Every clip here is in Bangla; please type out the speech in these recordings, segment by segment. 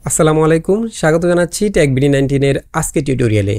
আসসালামু আলাইকুম, স্বাগত জানাচ্ছি টেকবিডি 19 এর আজকে টিউটোরিয়ালে।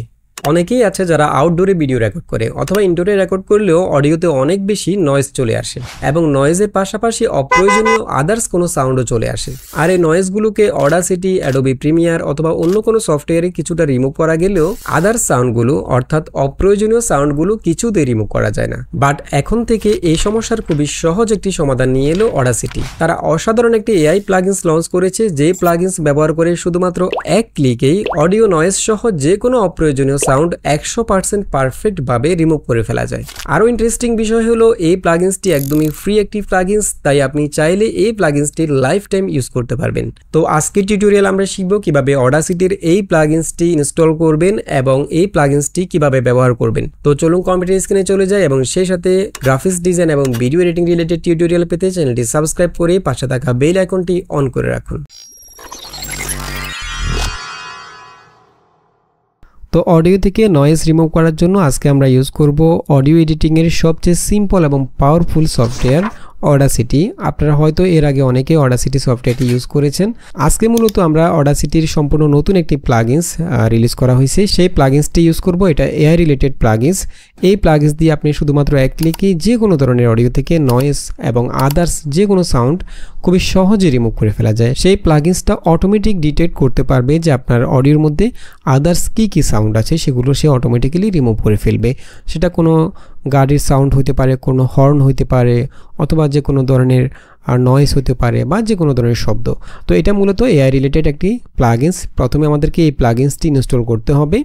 অনেকেই আছে যারা আউটডোরে ভিডিও রেকর্ড করে অথবা ইনডোরে রেকর্ড করলেও অডিওতে অনেক বেশি নয়েজ চলে আসে এবং নয়েজের পাশাপাশি অপ্রয়োজনীয় আদার্স কোনো সাউন্ডও চলে আসে। আর এই নয়েজগুলোকে অডাসিটি, অ্যাডোবি প্রিমিয়ার অথবা অন্য কোনো সফটওয়্যারে কিছুটা রিমুভ করা গেলেও আদার্স সাউন্ডগুলো অর্থাৎ অপ্রয়োজনীয় সাউন্ডগুলো কিছুতেই রিমুভ করা যায় না। বাট এখন থেকে এই সমস্যার খুবই সহজ একটি সমাধান নিয়ে এলো অডাসিটি। তারা অসাধারণ একটি এআই প্লাগইনস লঞ্চ করেছে, যে প্লাগইনস ব্যবহার করে শুধুমাত্র এক ক্লিকেই অডিও নয়েজ সহ যে কোনো অপ্রয়োজনীয় সাউন্ড 100% পারফেক্ট ভাবে রিমুভ করে ফেলা যায়। আরো ইন্টারেস্টিং বিষয় হলো এই প্লাগইনসটি একদমই ফ্রি একটি প্লাগইনস, তাই আপনি চাইলে এই প্লাগইনসটি লাইফ টাইম ইউজ করতে পারবেন। তো আজকের টিউটোরিয়াল আমরা শিখব কিভাবে অডাসিটির এই প্লাগইনসটি ইনস্টল করবেন এবং এই প্লাগইনসটি কিভাবে ব্যবহার করবেন। তো চলুন কম্পিউটার স্ক্রিনে চলে যাই এবং সেই সাথে গ্রাফিক্স ডিজাইন এবং ভিডিও এডিটিং রিলেটেড টিউটোরিয়াল পেতে চ্যানেলটি সাবস্ক্রাইব করে পাশে থাকা বেল আইকনটি অন করে রাখুন। তো অডিও থেকে নয়েজ রিমুভ করার জন্য আজকে আমরা ইউজ করব অডিও এডিটিংয়ের সবচেয়ে সিম্পল এবং পাওয়ারফুল সফটওয়্যার অডাসিটি। আপনারা হয়তো এর আগে অনেকে অডাসিটি সফটওয়্যারটি ইউজ করেছেন। আজকে মূলত আমরা অডাসিটির সম্পূর্ণ নতুন একটি প্লাগইনস রিলিজ করা হয়েছে, সেই প্লাগইনসটি ইউজ করব। এটা এআই রিলেটেড প্লাগইনস। এই প্লাগইনস দিয়ে আপনি শুধুমাত্র এক ক্লিকে যে কোনো ধরনের অডিও থেকে নয়েজ এবং আদার্স যে কোনো সাউন্ড খুবই সহজে রিমুভ করে ফেলা যায়। সেই প্লাগইনসটা অটোমেটিক ডিটেক্ট করতে পারবে যে আপনার অডিওর মধ্যে আদার্স কী সাউন্ড আছে, সেগুলো সে অটোমেটিক্যালি রিমুভ করে ফেলবে। সেটা কোনো গাড়ির সাউন্ড হতে পারে, কোনো হর্ন হতে পারে, অথবা যে কোনো ধরনের নয়েজ হতে পারে বা যে কোনো ধরনের শব্দ। তো এটা মূলত এআই রিলেটেড একটি প্লাগইনস। প্রথমে আমাদেরকে এই প্লাগইনসটি ইনস্টল করতে হবে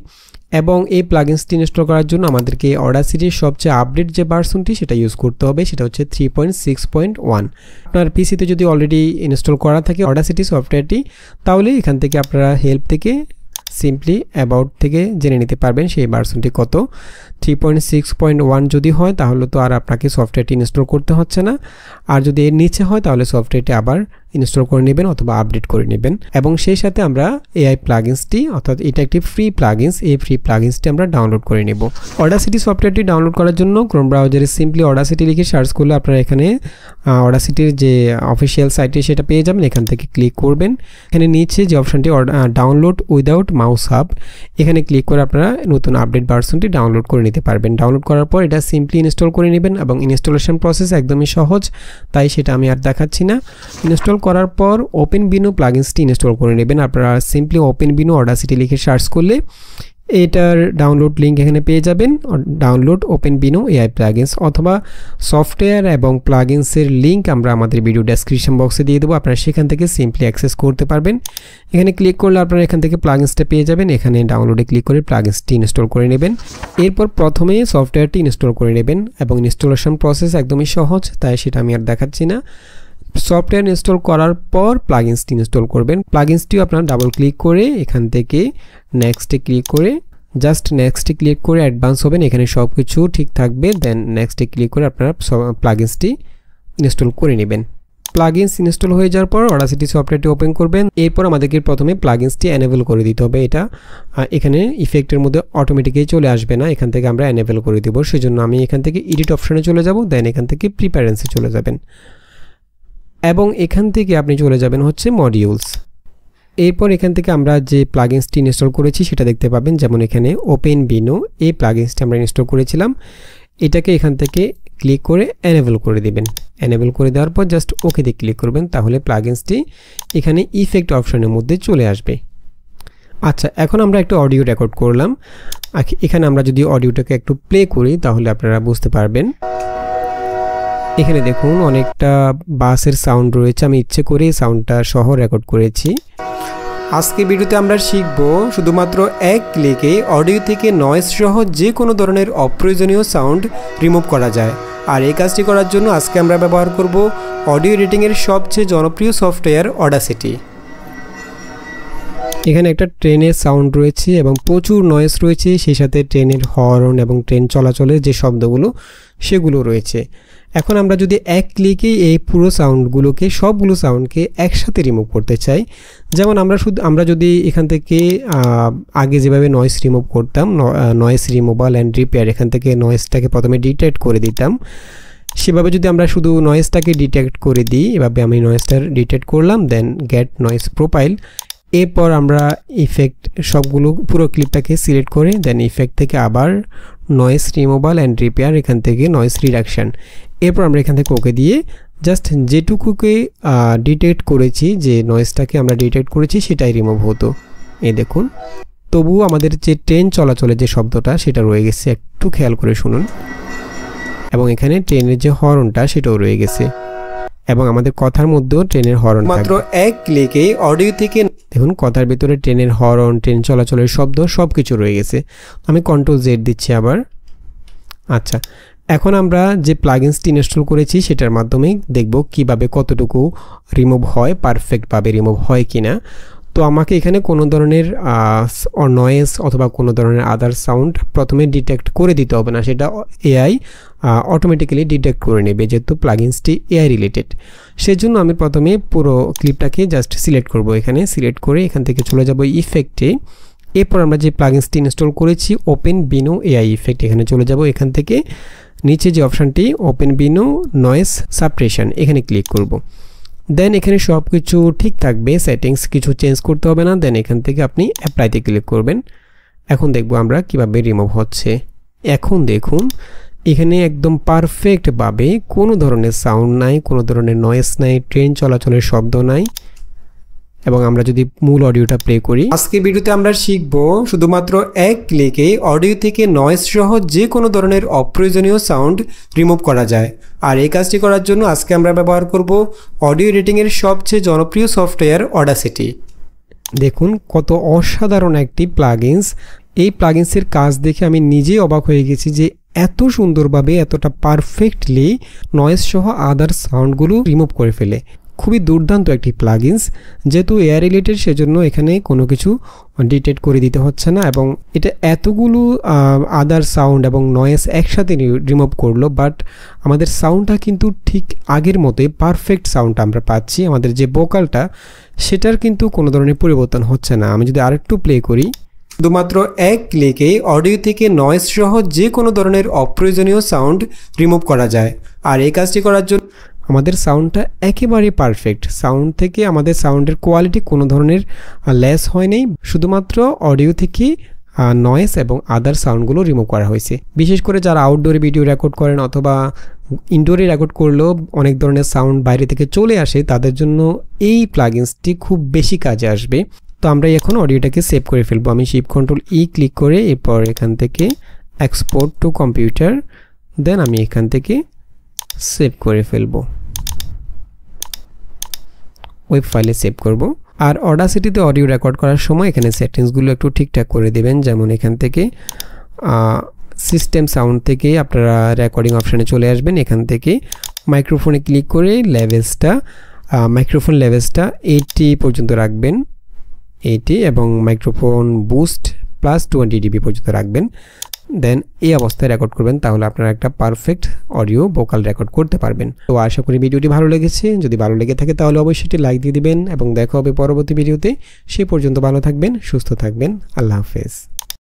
এবং এই প্লাগইনসটি ইনস্টল করার জন্য আমাদেরকে অডাসিটির সবচেয়ে আপডেট যে ভার্সনটি সেটা ইউজ করতে হবে, সেটা হচ্ছে 3.6.1। আপনার পিসিতে যদি অলরেডি ইনস্টল করা থাকে অডাসিটি সফটওয়্যারটি, তাহলে এখান থেকে আপনারা হেল্প থেকে সিম্পলি অ্যাবাউট থেকে জেনে নিতে পারবেন সেই ভার্সনটি কত। 3.6.1 যদি হয় তাহলে তো আর আপনাকে সফটওয়্যারটি ইনস্টল করতে হচ্ছে না, আর যদি এর নিচে হয় তাহলে সফটওয়্যারটি আবার ইনস্টল করে নেবেন অথবা আপডেট করে নেবেন। এবং সেই সাথে আমরা এআই প্লাগইনসটি, অর্থাৎ এটা একটি ফ্রি প্লাগইনস, এই ফ্রি প্লাগইনসটি আমরা ডাউনলোড করে নেব। অডাসিটি সফটওয়্যারটি ডাউনলোড করার জন্য ক্রোম ব্রাউজারে সিম্পলি অডাসিটি লিখে সার্চ করলে আপনারা এখানে অডাসিটির যে অফিসিয়াল সাইটে সেটা পেয়ে যাবেন। এখান থেকে ক্লিক করবেন, এখানে নিচে যে অপশনটি ডাউনলোড উইদাউট মাউস হাব, এখানে ক্লিক করে আপনারা নতুন আপডেট ভার্সনটি ডাউনলোড করে নিতে পারবেন। ডাউনলোড করার পর এটা সিম্পলি ইনস্টল করে নেবেন এবং ইনস্টলেশন প্রসেস একদমই সহজ, তাই সেটা আমি আর দেখাচ্ছি না। ইনস্টল করার পর ওপেন বিনো প্লাগইনসটি ইনস্টল করে নেবেন। আপনারা সিম্পলি ওপেন বিনো অডাসিটি লিখে সার্চ করলে এটার ডাউনলোড লিঙ্ক এখানে পেয়ে যাবেন। ডাউনলোড ওপেন বিনো এআই প্লাগইনস, অথবা সফটওয়্যার এবং প্লাগইনসের লিঙ্ক আমরা আমাদের ভিডিও ডেসক্রিপশন বক্সে দিয়ে দেবো, আপনারা সেখান থেকে সিম্পলি অ্যাক্সেস করতে পারবেন। এখানে ক্লিক করলে আপনারা এখান থেকে প্লাগইনসটা পেয়ে যাবেন। এখানে ডাউনলোডে ক্লিক করে প্লাগইনসটি ইনস্টল করে নেবেন। এরপর প্রথমে সফটওয়্যারটি ইনস্টল করে নেবেন এবং ইনস্টলেশন প্রসেস একদমই সহজ, তাই সেটা আমি আর দেখাচ্ছি না। সফটওয়্যার ইনস্টল করার পর প্লাগইনসটি ইনস্টল করবেন। প্লাগইনসটিও আপনারা ডাবল ক্লিক করে এখান থেকে নেক্সটে ক্লিক করে জাস্ট নেক্সটে ক্লিক করে অ্যাডভান্স হবেন, এখানে সব কিছু ঠিক থাকবে। দেন নেক্সটে ক্লিক করে আপনারা প্লাগইনসটি ইনস্টল করে নেবেন। প্লাগইনস ইনস্টল হয়ে যাওয়ার পর অডাসিটি সফটওয়্যারটি ওপেন করবেন। এরপর আমাদেরকে প্রথমে প্লাগইনসটি এনেবল করে দিতে হবে। এটা এখানে ইফেক্টের মধ্যে অটোমেটিক্যালি চলে আসবে না, এখান থেকে আমরা এনেবল করে দেবো। সেজন্য আমি এখান থেকে এডিট অপশনে চলে যাব, দেন এখান থেকে প্রিফারেন্সে চলে যাবেন এবং এখান থেকে আপনি চলে যাবেন হচ্ছে মডিউলস। এরপর এখান থেকে আমরা যে প্লাগইনসটি ইনস্টল করেছি সেটা দেখতে পাবেন, যেমন এখানে ওপেন বিনো এই প্লাগইনসটি আমরা ইনস্টল করেছিলাম, এটাকে এখান থেকে ক্লিক করে এনেবল করে দেবেন। এনেবল করে দেওয়ার পর জাস্ট ওকেতে ক্লিক করবেন, তাহলে প্লাগইনসটি এখানে ইফেক্ট অপশনের মধ্যে চলে আসবে। আচ্ছা, এখন আমরা একটা অডিও রেকর্ড করলাম। এখানে আমরা যদি অডিওটাকে একটু প্লে করি তাহলে আপনারা বুঝতে পারবেন। এখানে দেখুন অনেকটা বাসের সাউন্ড রয়েছে, আমি ইচ্ছে করে সাউন্ডটা সহ রেকর্ড করেছি। আজকে ভিডিওতে আমরা শিখব শুধুমাত্র এক ক্লিকে অডিও থেকে নয়েজ সহ যে কোনো ধরনের অপ্রয়োজনীয় সাউন্ড রিমুভ করা যায়। আর এই কাজটি করার জন্য আজকে আমরা ব্যবহার করব অডিও এডিটিংয়ের সবচেয়ে জনপ্রিয় সফটওয়্যার অডাসিটি। এখানে একটা ট্রেনের সাউন্ড রয়েছে এবং প্রচুর নয়েজ রয়েছে, সেই সাথে ট্রেনের হর্ন এবং ট্রেন চলাচলের যে শব্দগুলো সেগুলো রয়েছে। এখন আমরা যদি এক ক্লিকে এই পুরো সাউন্ডগুলোকে, সবগুলো সাউন্ডকে একসাথে রিমুভ করতে চাই, যেমন আমরা যদি এখান থেকে আগে যেভাবে নয়েজ রিমুভ করতাম, নয়েজ রিমুভাল অ্যান্ড রিপেয়ার, এখান থেকে নয়েজটাকে প্রথমে ডিটেক্ট করে দিতাম, সেভাবে যদি আমরা শুধু নয়েজটাকে ডিটেক্ট করে দিই, এভাবে আমি নয়েজটা ডিটেক্ট করলাম, দেন গেট নয়েজ প্রোফাইল, এরপর আমরা ইফেক্ট সবগুলো পুরো ক্লিপটাকে সিলেক্ট করে দেন ইফেক্ট থেকে আবার নয়েজ রিমুভাল অ্যান্ড রিপেয়ার, এখান থেকে নয়েজ রিডাকশান। এরপর আমরা এখান থেকে ওকে দিয়ে জাস্ট যেটুকুকে ডিটেক্ট করেছি, যে নয়েজটাকে আমরা ডিটেক্ট করেছি সেটাই রিমুভ হতো। এই দেখুন, তবুও আমাদের যে ট্রেন চলাচলের যে শব্দটা সেটা রয়ে গেছে, একটু খেয়াল করে শুনুন। এবং এখানে ট্রেনের যে হর্নটা সেটাও রয়ে গেছে, এবং আমাদের কথার মধ্যেও ট্রেনের হর্ন মাত্র এক ক্লিকে অডিও থেকে দেখুন কথার ভিতরে ট্রেনের হর্ন, ট্রেন চলাচলের শব্দ সব কিছু রয়ে গেছে। আমি কন্ট্রোল জেড দিচ্ছি আবার। আচ্ছা, এখন আমরা যে প্লাগইনসটি ইনস্টল করেছি সেটার মাধ্যমে দেখব কিভাবে কতটুকু রিমুভ হয়, পারফেক্টভাবে রিমুভ হয় কিনা। তো আমাকে এখানে কোনো ধরনের নয়েজ অথবা কোনো ধরনের আদার সাউন্ড প্রথমে ডিটেক্ট করে দিতে হবে না, সেটা এআই অটোমেটিক্যালি ডিটেক্ট করে নেবে, যেহেতু প্লাগইনসটি এআই রিলেটেড। সেজন্য আমি প্রথমে পুরো ক্লিপটাকে জাস্ট সিলেক্ট করব, এখানে সিলেক্ট করে এখান থেকে চলে যাব ইফেক্টে। এরপর আমরা যে প্লাগইনসটি ইনস্টল করেছি ওপেন বিনো এআই ইফেক্ট, এখানে চলে যাব। এখান থেকে নিচে যে অপশানটি ওপেন বিনো নয়েজ সাপ্রেশন, এখানে ক্লিক করব। দেন এখানে সব কিছু ঠিক থাকবে, সেটিংস কিছু চেঞ্জ করতে হবে না। দেন এখান থেকে আপনি অ্যাপ্লাইতে ক্লিক করবেন। এখন দেখব আমরা কিভাবে রিমুভ হচ্ছে। এখন দেখুন এখানে একদম পারফেক্টভাবে কোনো ধরনের সাউন্ড নাই, কোনো ধরনের নয়েজ নাই, ট্রেন চলাচলের শব্দ নাই। এবং আমরা যদি মূল অডিওটা প্লে করি, আজকে ভিডিওতে আমরা শিখব শুধুমাত্র এক ক্লিকে অডিও থেকে নয়েজ সহ যে কোনো ধরনের অপ্রয়োজনীয় সাউন্ড রিমুভ করা যায়। আর এই কাজটি করার জন্য আজকে আমরা ব্যবহার করব অডিও এডিটিংয়ের সবচেয়ে জনপ্রিয় সফটওয়্যার অডাসিটি। দেখুন কত অসাধারণ একটি প্লাগইনস। এই প্লাগইনসের কাজ দেখে আমি নিজেই অবাক হয়ে গেছি যে এত সুন্দরভাবে এতটা পারফেক্টলি নয়েজ সহ আদার সাউন্ডগুলো রিমুভ করে ফেলে। খুবই দুর্দান্ত একটি প্লাগইনস, যেহেতু এআই রিলেটেড সেজন্য এখানে কোনো কিছু ডিটেক্ট করে দিতে হচ্ছে না, এবং এটা এতগুলো আদার সাউন্ড এবং নয়েজ একসাথে রিমুভ করলো, বাট আমাদের সাউন্ডটা কিন্তু ঠিক আগের মতোই পারফেক্ট সাউন্ডটা আমরা পাচ্ছি। আমাদের যে ভোকালটা সেটার কিন্তু কোনো ধরনের পরিবর্তন হচ্ছে না। আমি যদি আরেকটু প্লে করি, শুধুমাত্র এক ক্লিকে অডিও থেকে নয়েজ সহ যে কোনো ধরনের অপ্রয়োজনীয় সাউন্ড রিমুভ করা যায়। আর এই কাজটি করার জন্য আমাদের সাউন্ডটা একেবারে পারফেক্ট, সাউন্ড থেকে আমাদের সাউন্ডের কোয়ালিটি কোনো ধরনের লেস হয় নাই, শুধুমাত্র অডিও থেকে নয়েজ এবং আদার সাউন্ডগুলো রিমুভ করা হয়েছে। বিশেষ করে যারা আউটডোরে ভিডিও রেকর্ড করেন অথবা ইনডোরে রেকর্ড করলেও অনেক ধরনের সাউন্ড বাইরে থেকে চলে আসে, তাদের জন্য এই প্লাগইনসটি খুব বেশি কাজে আসবে। তো আমরা এখন অডিওটাকে সেভ করে ফেলবো। আমি শিফট কন্ট্রোল ই ক্লিক করে এরপর এখান থেকে এক্সপোর্ট টু কম্পিউটার, দেন আমি এখান থেকে সেভ করে ফেলবো, ওয়েব ফাইলে সেভ করব। আর অডাসিটিতে অডিও রেকর্ড করার সময় এখানে সেটিংসগুলো একটু ঠিকঠাক করে দেবেন। যেমন এখান থেকে সিস্টেম সাউন্ড থেকে আপনারা রেকর্ডিং অপশানে চলে আসবেন। এখান থেকে মাইক্রোফোনে ক্লিক করে মাইক্রোফোন লেভেলসটা 80 পর্যন্ত রাখবেন, 80, এবং মাইক্রোফোন বুস্ট প্লাস 20 dB পর্যন্ত রাখবেন। দেন এই অবস্থায় রেকর্ড করবেন, তাহলে আপনারা একটা পারফেক্ট অডিও ভোকাল রেকর্ড করতে পারবেন। তো আশা করি ভিডিওটি ভালো লেগেছে। যদি ভালো লেগে থাকে তাহলে অবশ্যই একটি লাইক দিয়ে দিবেন, এবং দেখা হবে পরবর্তী ভিডিওতে। সে পর্যন্ত ভালো থাকবেন, সুস্থ থাকবেন। আল্লাহ হাফেজ।